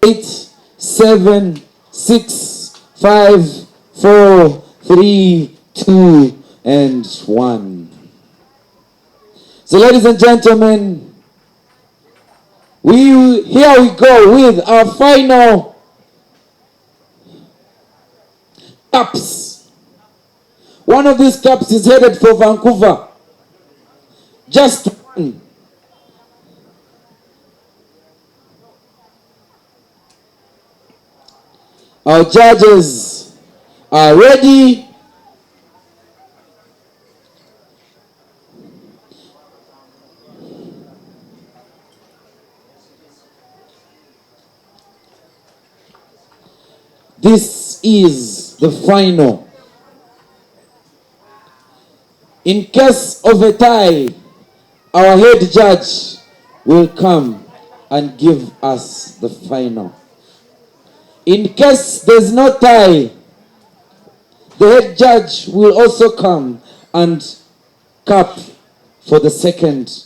Eight, 7, 6, 5, 4, 3, 2, and 1. So, ladies and gentlemen, here we go with our final cups. One of these cups is headed for Vancouver. Just one. Our judges are ready. This is the final. In case of a tie, our head judge will come and give us the final. In case there's no tie, the head judge will also come and cap for the second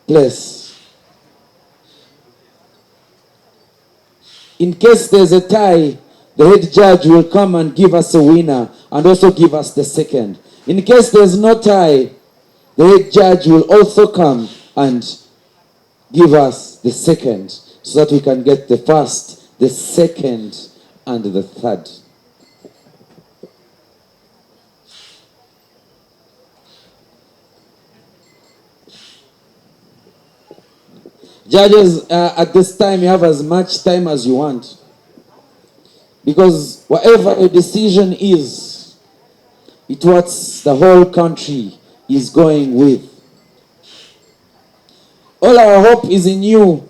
place. In case there's a tie, the head judge will come and give us a winner and also give us the second. In case there's no tie, the head judge will also come and give us the second so that we can get the first, the second, and the third. Judges, at this time, you have as much time as you want. Because whatever your decision is, it's what the whole country is going with. All our hope is in you.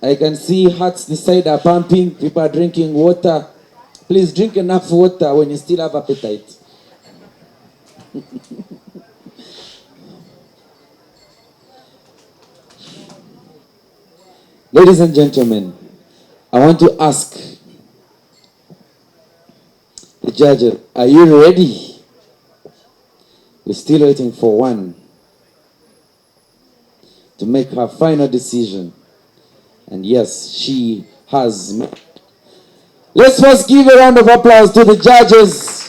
I can see hearts this side are pumping, people are drinking water. Please drink enough water when you still have appetite. Ladies and gentlemen, I want to ask the judges, are you ready? We're still waiting for one to make her final decision. And yes, she has made. Let's first give a round of applause to the judges.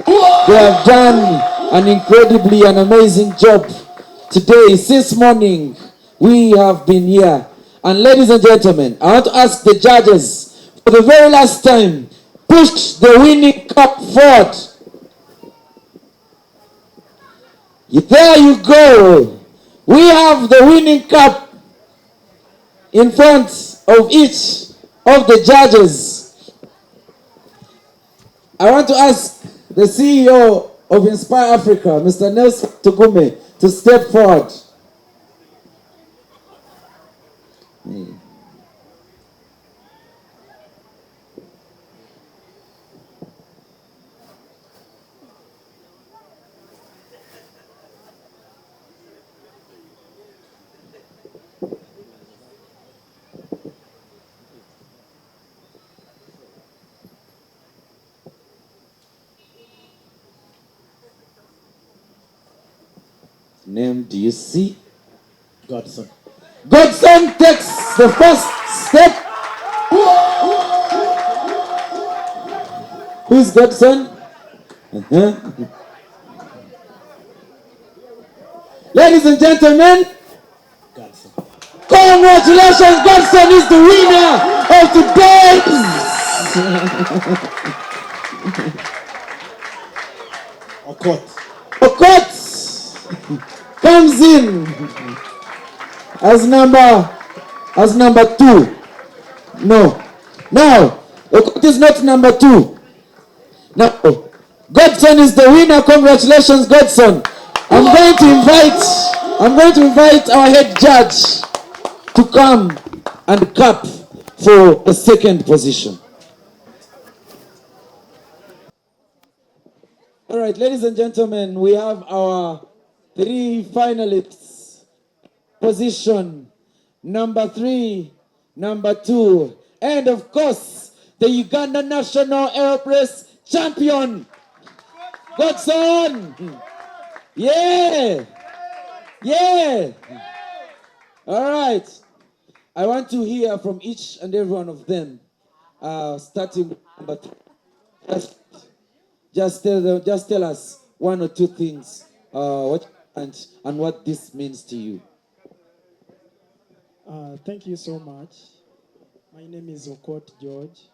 They have done an incredibly and amazing job today. Since morning, we have been here. And ladies and gentlemen, I want to ask the judges, for the very last time, push the winning cup forward. There you go. We have the winning cup in front of each of the judges. I want to ask the CEO of Inspire Africa, Mr. Nelson Tugume, to step forward. Name, do you see? Godson. Godson takes the first step. Who's Godson? Uh-huh. Ladies and gentlemen, congratulations, Godson is the winner of today's Okot comes in as number 2. No. Now, Okot is not number 2. Now, Godson is the winner. Congratulations, Godson. I'm going to invite our head judge to come and clap for the second position. All right, ladies and gentlemen, we have our 3 finalists. Position number 3, number 2, and of course, the Uganda National Aeropress champion, Godson. Yeah. Yeah. All right. I want to hear from each and every one of them, starting with number 3. Just tell us 1 or 2 things, what and what this means to you. Thank you so much. My name is Okot George.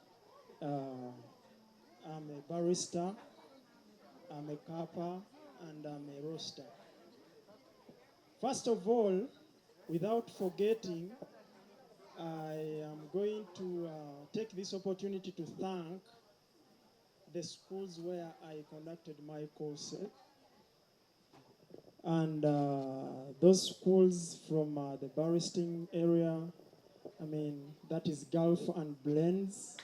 I'm a barrister, I'm a kappa, and I'm a roaster. First of all, without forgetting, I am going to take this opportunity to thank the schools where I conducted my course. And those schools from the barristing area, that is Gulf and Blends.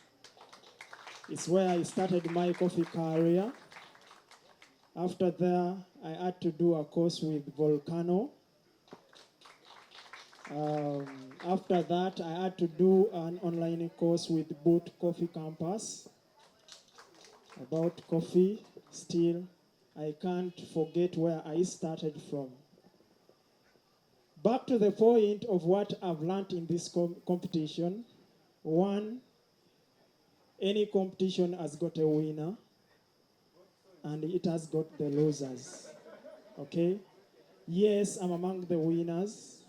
It's where I started my coffee career. After that, I had to do a course with Volcano. After that, I had to do an online course with Boot Coffee Campus about coffee. Still, I can't forget where I started from. Back to the point of what I've learned in this competition. 1, any competition has got a winner, and it has got the losers. Okay? Yes, I'm among the winners,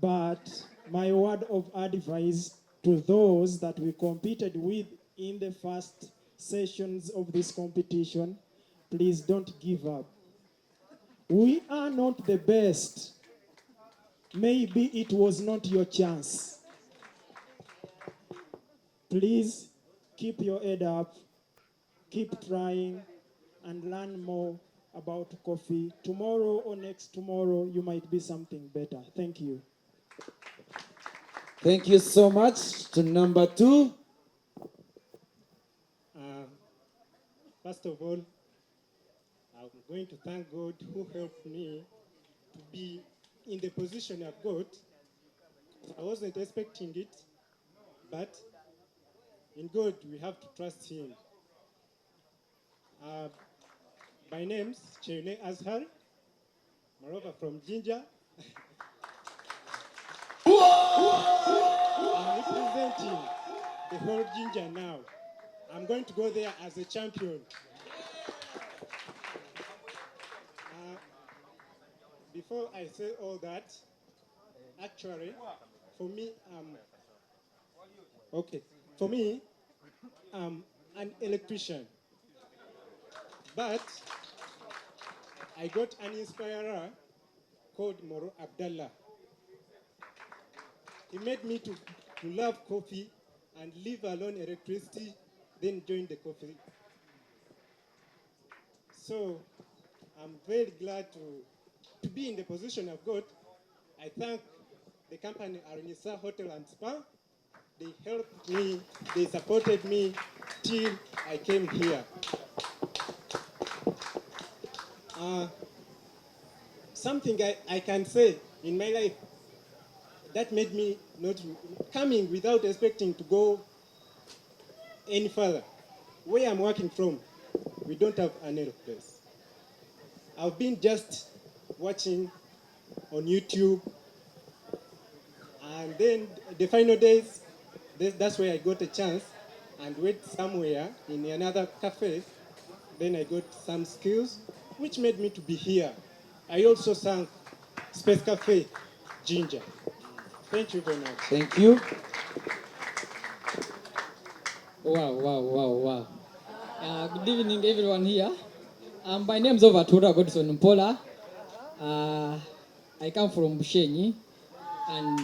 but my word of advice to those that we competed with in the first sessions of this competition, please don't give up. We are not the best. Maybe it was not your chance. Please keep your head up, keep trying, and learn more about coffee. Tomorrow or next tomorrow, you might be something better. Thank you. Thank you so much. To number 2. First of all, I'm going to thank God who helped me to be in the position I've got. I wasn't expecting it, but in God we have to trust Him. My name's Chene Azhar, moreover from Jinja. I'm representing the whole Jinja now. I'm going to go there as a champion. Before I say all that, actually, for me, I'm an electrician. But I got an inspirer called Moro Abdallah. He made me to love coffee and leave alone electricity, then join the coffee. So I'm very glad to be in the position I've got. I thank the company Aranisa Hotel and Spa. They helped me, they supported me till I came here. Something I can say in my life that made me not coming without expecting to go any further. Where I'm working from, we don't have an Aeropress. I've been just watching on YouTube, and then the final days, that's where I got a chance, and went somewhere in another cafe. Then I got some skills, which made me to be here. I also sang Space Cafe Ginger. Thank you very much. Thank you. Wow, wow, wow, wow. Good evening, everyone here. My name is Overtura Godson Mpola. I come from Bushenyi, and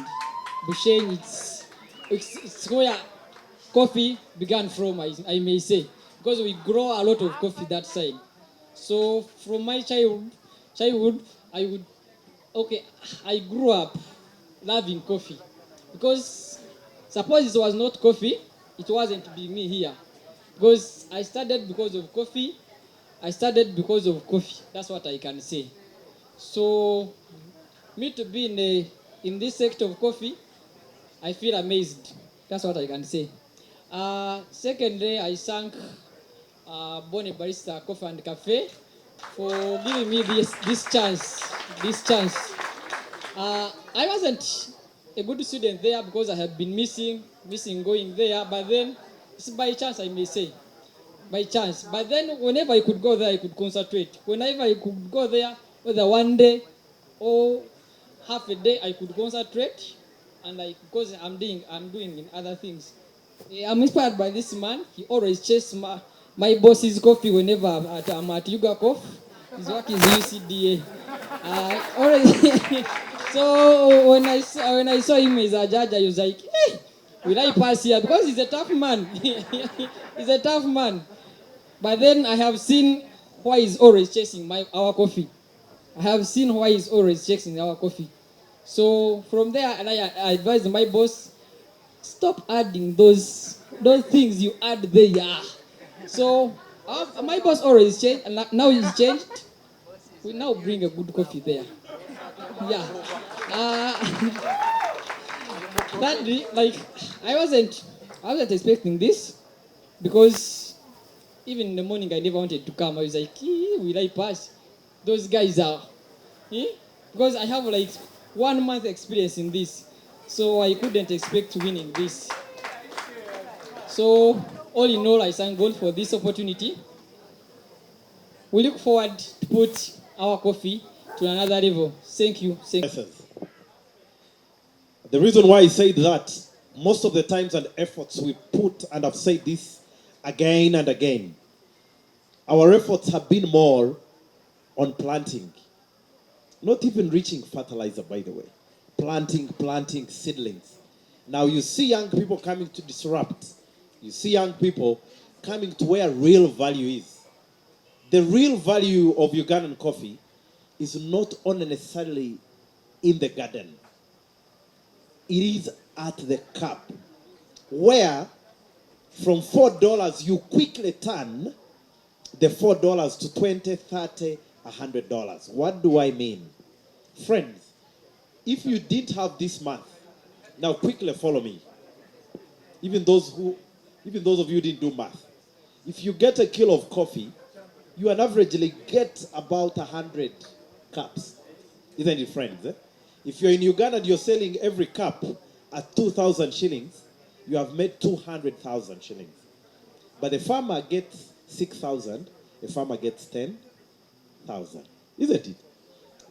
Bushenyi, it's where coffee began from, I may say, because we grow a lot of coffee that side. So from my childhood, I would, okay, I grew up loving coffee, because suppose it was not coffee, it wasn't be me here, because I started because of coffee. I started because of coffee. That's what I can say. So me to be in this sector of coffee, I feel amazed. That's what I can say. Secondly, I thank Bonnie Barista Coffee and Cafe for giving me this chance. This chance. I wasn't a good student there because I had been missing going there. But then it's by chance, I may say, by chance. But then whenever I could go there, I could concentrate. Whenever I could go there, whether one day or half a day, I could concentrate, and because I'm doing in other things. I'm inspired by this man. He always chases my boss's coffee whenever I'm at Yuga Coffee. His work is UCDA. Always. So when I saw him as a judge, I was like, will I pass here? Because he's a tough man. He's a tough man. But then I have seen why he's always chasing our coffee. I have seen why he's always chasing our coffee. So from there, and I advised my boss, stop adding those things you add there. So my boss always changed, and now he's changed. We now bring a good coffee there. Yeah. That like I wasn't expecting this, because even in the morning I never wanted to come. I was like, will I pass? Those guys are, because I have like 1 month experience in this, so I couldn't expect to win in this. So all in all, I thank God for this opportunity. We look forward to put our coffee to another level. Thank you. Thank you. The reason why I said that, most of the times and efforts we put, and I've said this again and again, our efforts have been more on planting. Not even reaching fertilizer, by the way. Planting seedlings. Now you see young people coming to disrupt. You see young people coming to where real value is. The real value of Ugandan coffee is not only necessarily in the garden. It is at the cup, where from $4 you quickly turn the $4 to $20, $30, $100. What do I mean? Friends, if you didn't have this math, now quickly follow me. Even those of you who didn't do math. If you get a kilo of coffee, you on averagely get about 100 cups. Isn't it, friends? If you're in Uganda and you're selling every cup at 2,000 shillings, you have made 200,000 shillings. But the farmer gets 6,000, a farmer gets 10,000. Isn't it?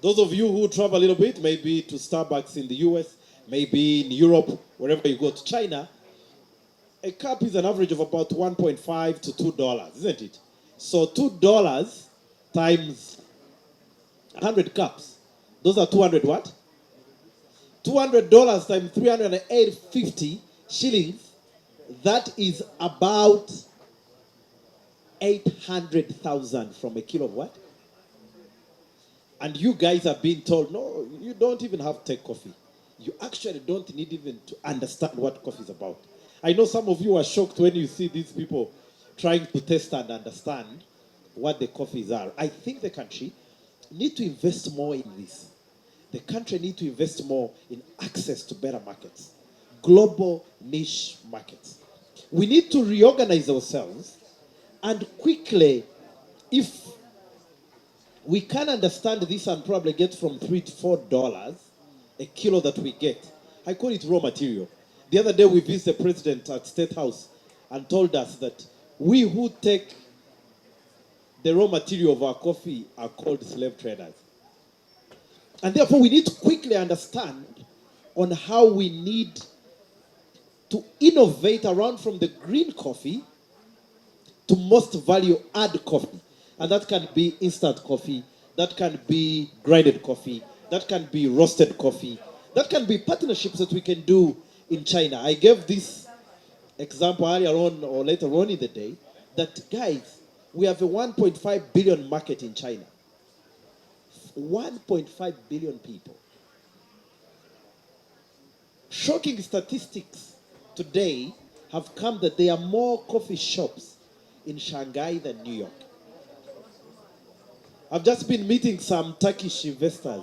Those of you who travel a little bit, maybe to Starbucks in the US, maybe in Europe, wherever you go, to China, a cup is an average of about $1.5 to $2, isn't it? So $2 times 100 cups, those are 200 what? $200 times 350 shillings, that is about 800,000 from a kilo of what? And you guys are being told, no, you don't even have to take coffee. You actually don't need even to understand what coffee is about. I know some of you are shocked when you see these people trying to test and understand what the coffees are. I think the country need to invest more in this. The country need to invest more in access to better markets, global niche markets. We need to reorganize ourselves, and quickly, if we can understand this and probably get from $3 to $4 a kilo that we get. I call it raw material. The other day we visited the president at State House, and told us that we who take the raw material of our coffee are called slave traders. And therefore, we need to quickly understand on how we need to innovate around from the green coffee to most value add coffee. And that can be instant coffee, that can be grinded coffee, that can be roasted coffee, that can be partnerships that we can do in China. I gave this example earlier on or later on in the day that, guys, we have a 1.5 billion market in China. 1.5 billion people. Shocking statistics today have come that there are more coffee shops in Shanghai than New York. I've just been meeting some Turkish investors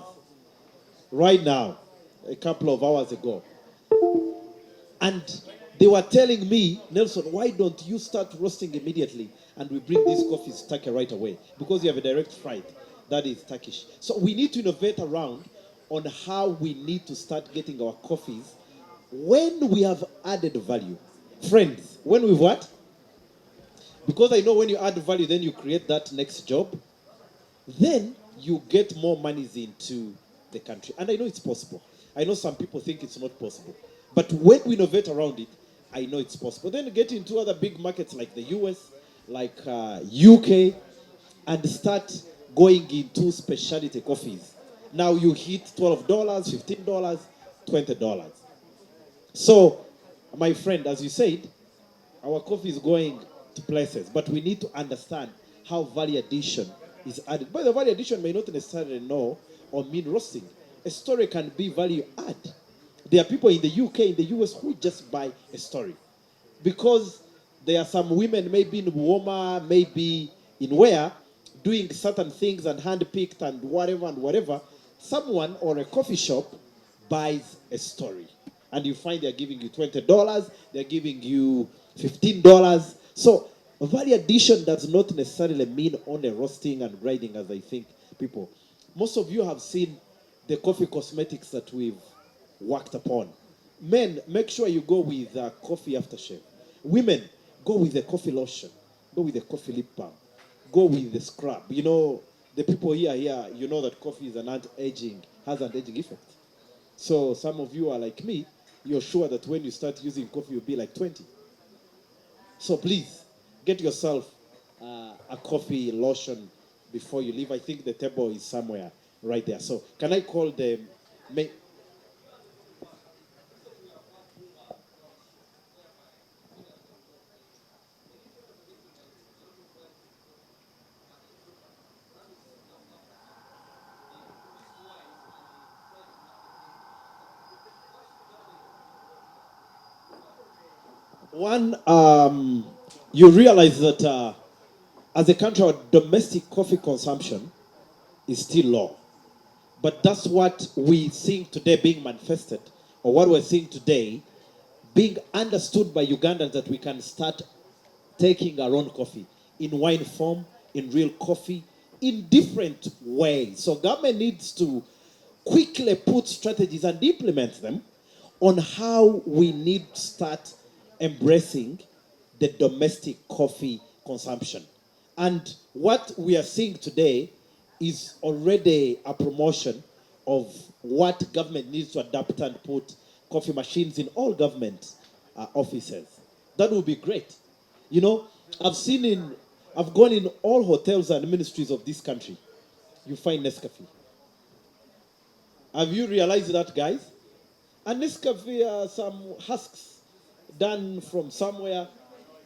right now, a couple of hours ago. And they were telling me, Nelson, why don't you start roasting immediately and we bring these coffees to Turkey right away? Because you have a direct flight that is Turkish. So we need to innovate around on how we need to start getting our coffees when we have added value. Friends, when we've what? Because I know when you add value, then you create that next job. Then you get more monies into the country. And I know it's possible. I know some people think it's not possible. But when we innovate around it, I know it's possible. Then get into other big markets like the US, like UK, and start going into specialty coffees. Now you hit $12, $15, $20. So, my friend, as you said, our coffee is going to places, but we need to understand how value addition is added. But the value addition may not necessarily know or mean roasting. A story can be value add. There are people in the UK, in the US, who just buy a story. Because there are some women, maybe in Woma, maybe in where, doing certain things and hand-picked and whatever. Someone or a coffee shop buys a story. And you find they're giving you $20, they're giving you $15. So value addition does not necessarily mean only roasting and grinding, as I think people. Most of you have seen the coffee cosmetics that we've worked upon. Men, make sure you go with coffee aftershave. Women, go with the coffee lotion. Go with the coffee lip balm. Go with the scrub. You know, the people here, you know that coffee is has an anti-aging effect. So some of you are like me, you're sure that when you start using coffee, you'll be like 20. So please, get yourself a coffee lotion before you leave. I think the table is somewhere right there. So can I call the... One, you realize that as a country, our domestic coffee consumption is still low. But that's what we think today being manifested, or what we're seeing today being understood by Ugandans, that we can start taking our own coffee in wine form, in real coffee, in different ways. So government needs to quickly put strategies and implement them on how we need to start embracing the domestic coffee consumption. And what we are seeing today is already a promotion of what government needs to adapt and put coffee machines in all government offices. That would be great. You know, I've gone in all hotels and ministries of this country. You find Nescafe. Have you realized that, guys? And Nescafe are some husks done from somewhere,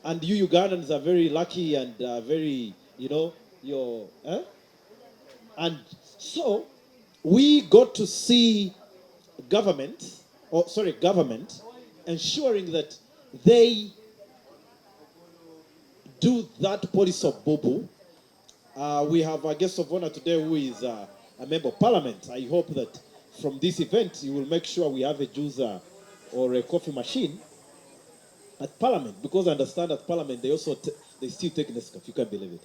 and you Ugandans are very lucky and very, And so we got to see government ensuring that they do that policy of Bobo. We have a guest of honor today who is a member of parliament. I hope that from this event you will make sure we have a juicer or a coffee machine at parliament, because I understand at parliament they also they still take Nescafe. You can't believe it.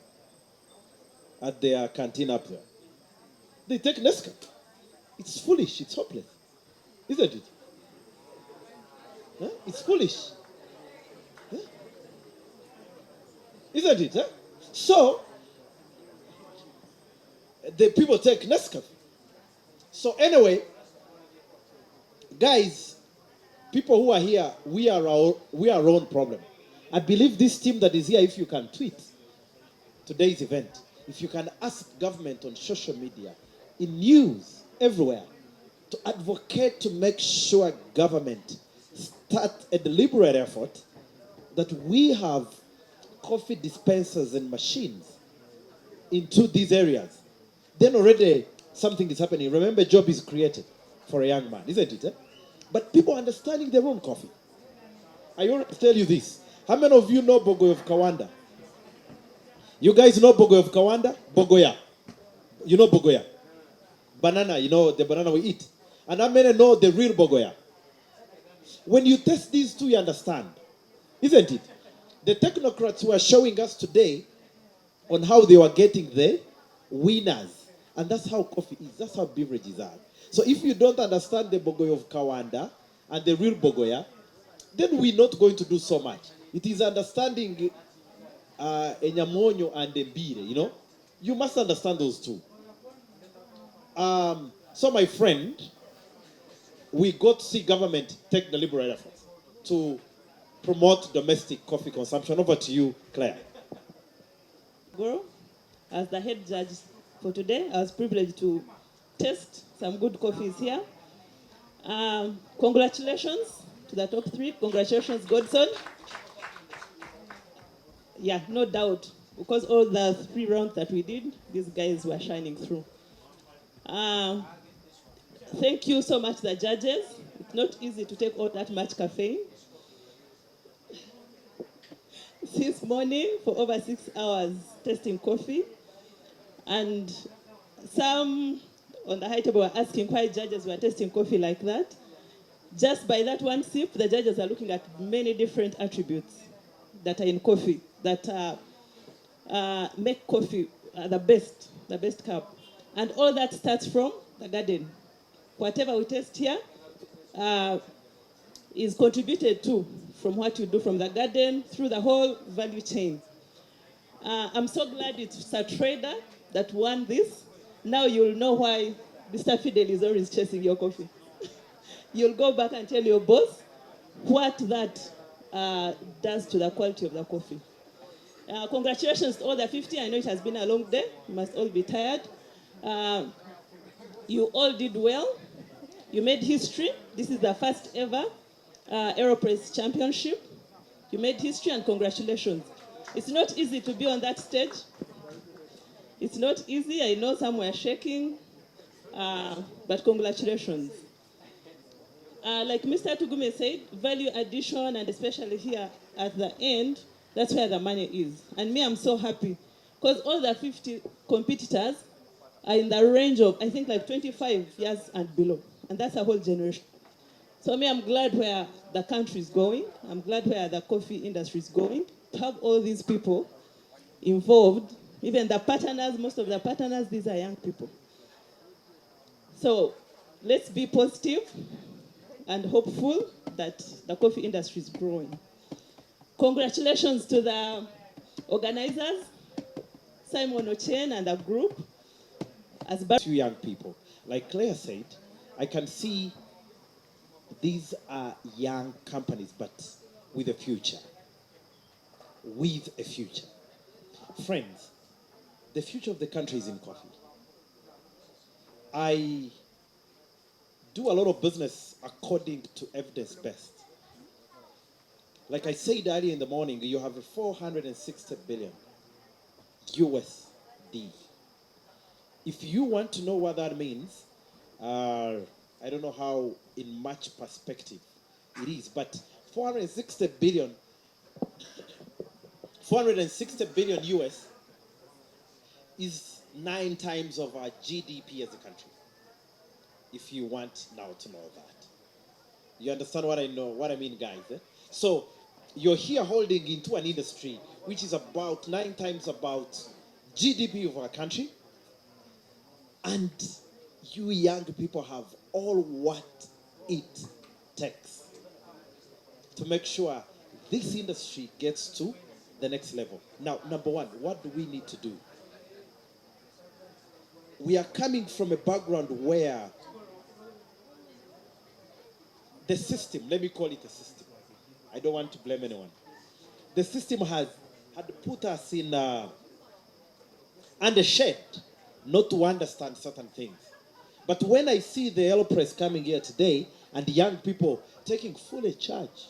At their canteen up there, they take Nescafe. It's foolish. It's hopeless, isn't it? Huh? It's foolish. Huh? Isn't it? Eh? So, the people take Nescafe. So, anyway, guys, people who are here, we are our own problem. I believe this team that is here, if you can tweet today's event, if you can ask government on social media, in news, everywhere, to advocate to make sure government start a deliberate effort that we have coffee dispensers and machines into these areas, then already something is happening. Remember, job is created for a young man, isn't it? Eh? But people understanding their own coffee. I always tell you this. How many of you know Bogoy of Kawanda? You guys know Bogoy of Kawanda? Bogoya. You know Bogoya? Banana, you know the banana we eat. And how many know the real Bogoya? When you test these two, you understand. Isn't it? The technocrats were showing us today on how they were getting the winners. And that's how coffee is. That's how beverages are. So if you don't understand the Bogoya of Kawanda and the real Bogoya, then we're not going to do so much. It is understanding Enyamonyo and Embire, you know. You must understand those two. So my friend, we got to see government take deliberate efforts to promote domestic coffee consumption. Over to you, Claire. Goro, as the head judge for today, I was privileged to taste some good coffees here. Congratulations to the top three. Congratulations, Godson. Yeah, no doubt, because all the 3 rounds that we did, these guys were shining through. Thank you so much, the judges. It's not easy to take all that much caffeine. Since morning for over 6 hours testing coffee. And some on the high table were asking why judges were testing coffee like that. Just by that one sip, the judges are looking at many different attributes that are in coffee that make coffee the best cup. And all that starts from the garden. Whatever we taste here is contributed to from what you do from the garden through the whole value chain. I'm so glad it's a trader that won this. Now you'll know why Mr. Fidel is always chasing your coffee. You'll go back and tell your boss what that does to the quality of the coffee. Congratulations to all the 50. I know it has been a long day. You must all be tired. You all did well. You made history. This is the first ever Aeropress championship. You made history and congratulations. It's not easy to be on that stage. It's not easy. I know some were shaking, but congratulations. Like Mr. Tugume said, value addition, and especially here at the end, that's where the money is. And me, I'm so happy because all the 50 competitors are in the range of, I think, like 25 years and below. And that's a whole generation. So me, I'm glad where the country is going. I'm glad where the coffee industry is going. To have all these people involved, even the partners, most of the partners, these are young people. So let's be positive and hopeful that the coffee industry is growing. Congratulations to the organizers, Simon Ochen and the group. As Two young people. Like Claire said, I can see these are young companies, but with a future. With a future. Friends, the future of the country is in coffee. I do a lot of business according to evidence-based. Like I said earlier in the morning, you have a 460 billion USD. If you want to know what that means, I don't know how in much perspective it is, but 460 billion US is 9 times of our GDP as a country. If you want now to know that. You understand what I mean, guys? Eh? So you're here holding into an industry which is about 9 times about GDP of our country. And you young people have all what it takes to make sure this industry gets to the next level. Now, number one, what do we need to do? We are coming from a background where the system, let me call it a system. I don't want to blame anyone. The system had put us in under shed not to understand certain things. But when I see the Aeropress coming here today and the young people taking full charge,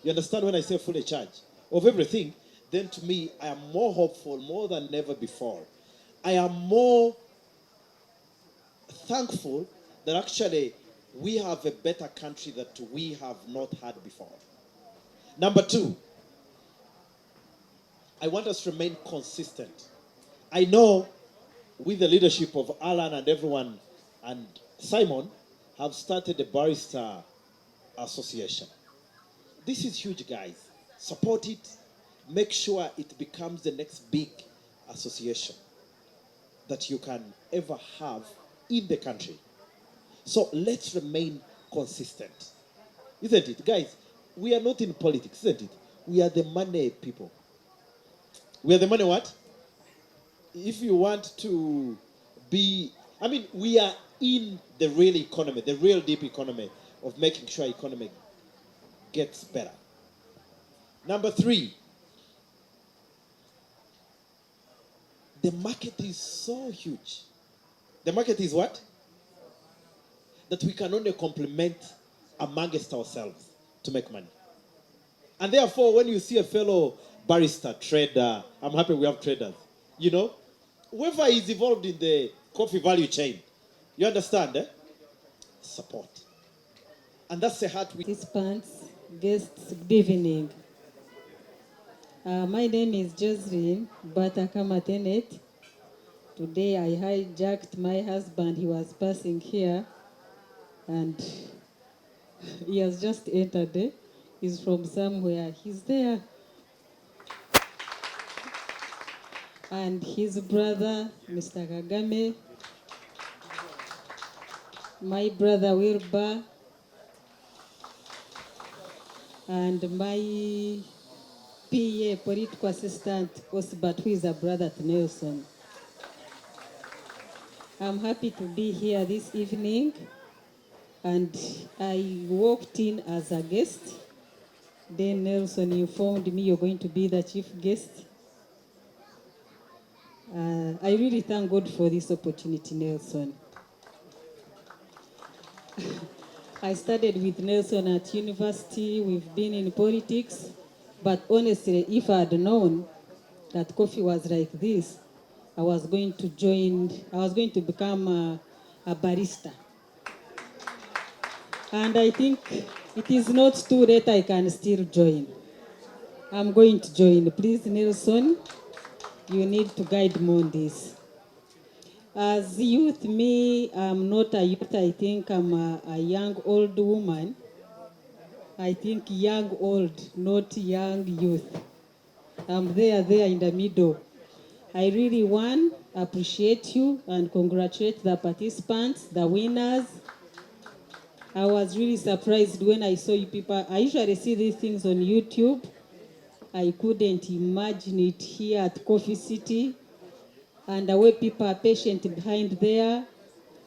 you understand when I say full charge of everything, then to me, I am more hopeful more than ever before. I am more thankful that actually we have a better country that we have not had before. Number two, I want us to remain consistent. I know with the leadership of Alan and everyone and Simon have started a barrister association. This is huge, guys. Support it. Make sure it becomes the next big association that you can ever have in the country. So let's remain consistent. Isn't it? Guys, we are not in politics, isn't it? We are the money people. We are the money what? If you want to be, I mean, we are in the real economy, the real deep economy of making sure economy gets better. Number three, the market is so huge. The market is what? That we can only complement amongst ourselves to make money. And therefore, when you see a fellow barrister, trader, I'm happy we have traders, you know, whoever is involved in the coffee value chain, you understand, eh? Support. And that's the heart we... Participants, guests, good evening. My name is Jocelyn Batakamatenet. Today I hijacked my husband. He was passing here and he has just entered. He's from somewhere. He's there. And his brother, Mr. Kagame, my brother Wilbur, and my PA, political assistant, Osbert, who is a brother to Nelson. I'm happy to be here this evening, and I walked in as a guest. Then Nelson informed me you're going to be the chief guest. I really thank God for this opportunity, Nelson. I studied with Nelson at university. We've been in politics. But honestly, if I had known that coffee was like this, I was going to become a barista. And I think it is not too late, I can still join. I'm going to join. Please, Nelson, you need to guide me on this. As youth, I'm not a youth. I think I'm a young old woman. I think young old, not young youth. I'm there in the middle. I really want to appreciate you and congratulate the participants, the winners. I was really surprised when I saw you people. I usually see these things on YouTube. I couldn't imagine it here at Coffee City. And the way people are patient behind there.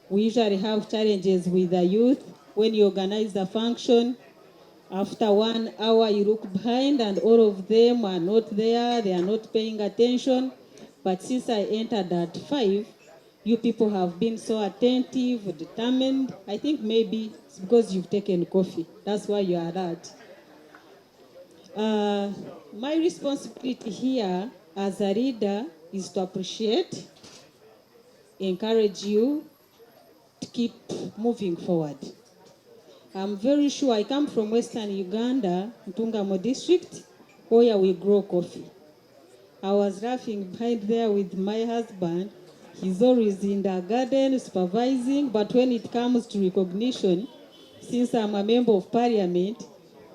We usually have challenges with the youth. When you organize the function, after 1 hour you look behind and all of them are not there, they are not paying attention. But since I entered at 5, you people have been so attentive, determined. I think maybe it's because you've taken coffee. That's why you are that. My responsibility here as a leader is to appreciate, encourage you to keep moving forward. I'm very sure I come from Western Uganda, Ntungamo district, where we grow coffee. I was laughing behind there with my husband. He's always in the garden supervising, but when it comes to recognition, since I'm a member of parliament,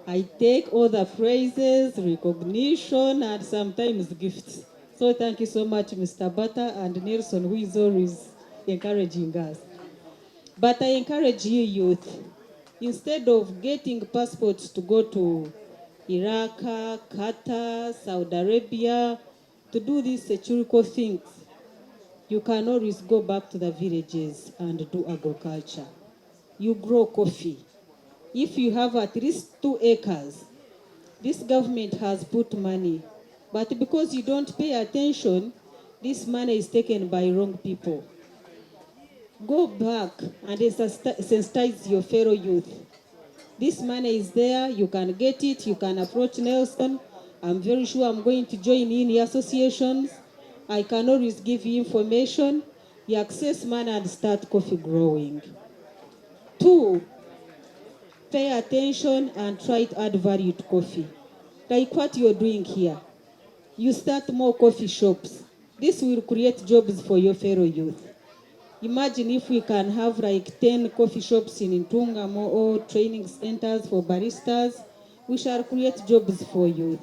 I take all the praises, recognition, and sometimes gifts. So thank you so much, Mr. Bata and Nelson, who is always encouraging us. But I encourage you, youth, instead of getting passports to go to Iraq, Qatar, Saudi Arabia, to do these satirical things. You can always go back to the villages and do agriculture. You grow coffee. If you have at least 2 acres, this government has put money, but because you don't pay attention, this money is taken by wrong people. Go back and sensitize your fellow youth. This money is there, you can get it, you can approach Nelson. I'm very sure I'm going to join in the associations. I can always give you information. You access money and start coffee growing. 2, pay attention and try to add value to coffee. Like what you're doing here. You start more coffee shops. This will create jobs for your fellow youth. Imagine if we can have like 10 coffee shops in Ntungamo or training centers for baristas. We shall create jobs for youth.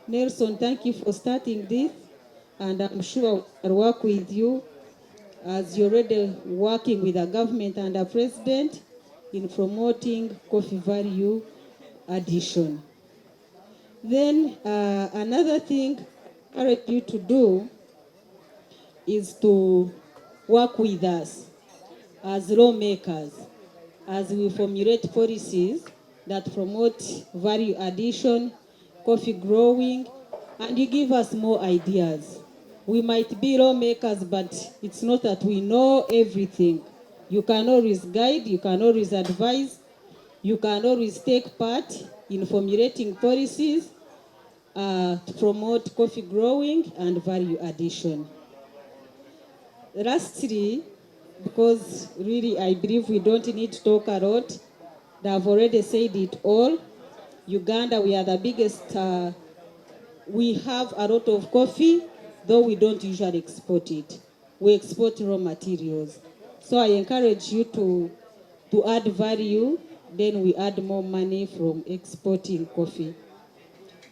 Nelson, thank you for starting this. And I'm sure I'll work with you as you're already working with the government and the president in promoting coffee value addition. Then another thing I urge you to do is to work with us as lawmakers, as we formulate policies that promote value addition, coffee growing, and you give us more ideas. We might be lawmakers, but it's not that we know everything. You can always guide, you can always advise, you can always take part in formulating policies to promote coffee growing and value addition. Lastly, because really I believe we don't need to talk a lot, they have already said it all. Uganda, we are the biggest, we have a lot of coffee, though we don't usually export it. We export raw materials. So I encourage you to add value, then we add more money from exporting coffee.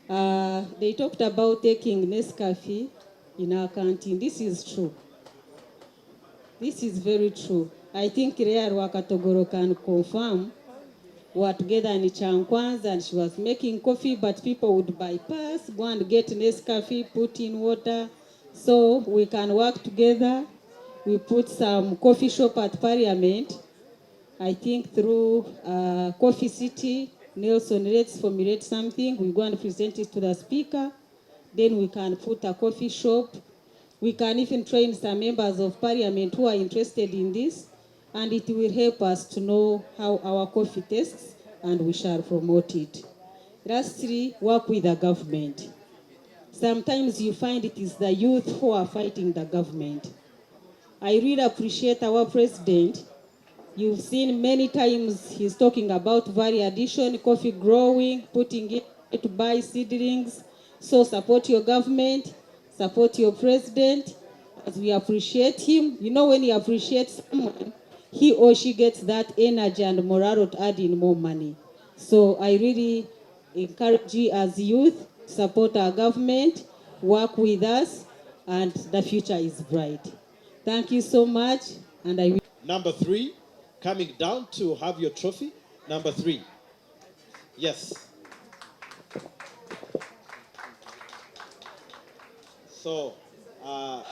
They talked about taking Nescafe in our canteen. This is true. This is very true. I think Rea Rwakatogoro can confirm. We were together in Chankwanza and she was making coffee, but people would bypass, go and get Nescafe, put in water. So we can work together. We put some coffee shop at Parliament. I think through Coffee City, Nelson, let's formulate something. We go and present it to the speaker. Then we can put a coffee shop. We can even train some members of parliament who are interested in this, and it will help us to know how our coffee tastes, and we shall promote it. Lastly, work with the government. Sometimes you find it is the youth who are fighting the government. I really appreciate our president. You've seen many times he's talking about value addition, coffee growing, putting it to buy seedlings. So support your government, support your president, as we appreciate him. You know, when you appreciate someone, he or she gets that energy and morale to add in more money. So I really encourage you as youth, support our government, work with us, and the future is bright. Thank you so much, and I Number 3, coming down to have your trophy. Number 3. Yes. So, and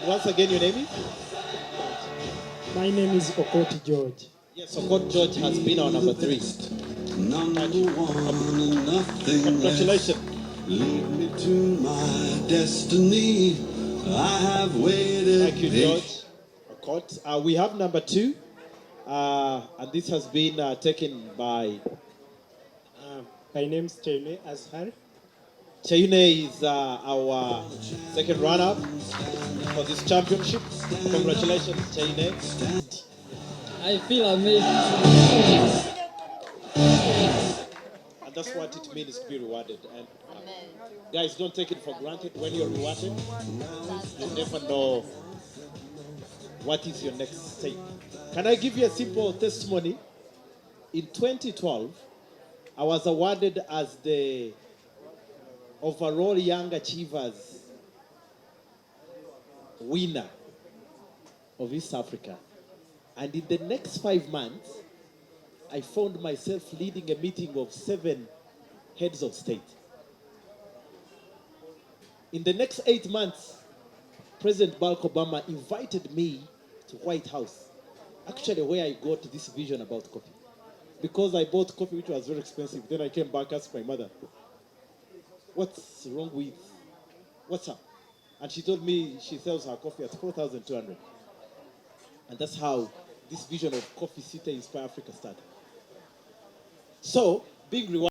once again, your name is? My name is Okoti George. Yes, Okot George has been our number 3. Number one, nothing Congratulations. lead me to my destiny. I have waited. Thank you, George. Okot. We have number 2, and this has been taken by My name is Teme Azhar. Chayune is our second runner-up for this championship. Congratulations, Chayune. I feel amazing. And that's what it means to be rewarded. And guys, don't take it for granted. When you're rewarded, you never know what is your next step. Can I give you a simple testimony? In 2012, I was awarded as the overall Young Achievers winner of East Africa. And in the next 5 months, I found myself leading a meeting of 7 heads of state. In the next 8 months, President Barack Obama invited me to White House, actually where I got this vision about coffee. Because I bought coffee which was very expensive, then I came back, asked my mother, what's wrong with, what's up? And she told me she sells her coffee at 4,200. And that's how this vision of Coffee City Inspire Africa started. So, being rewarded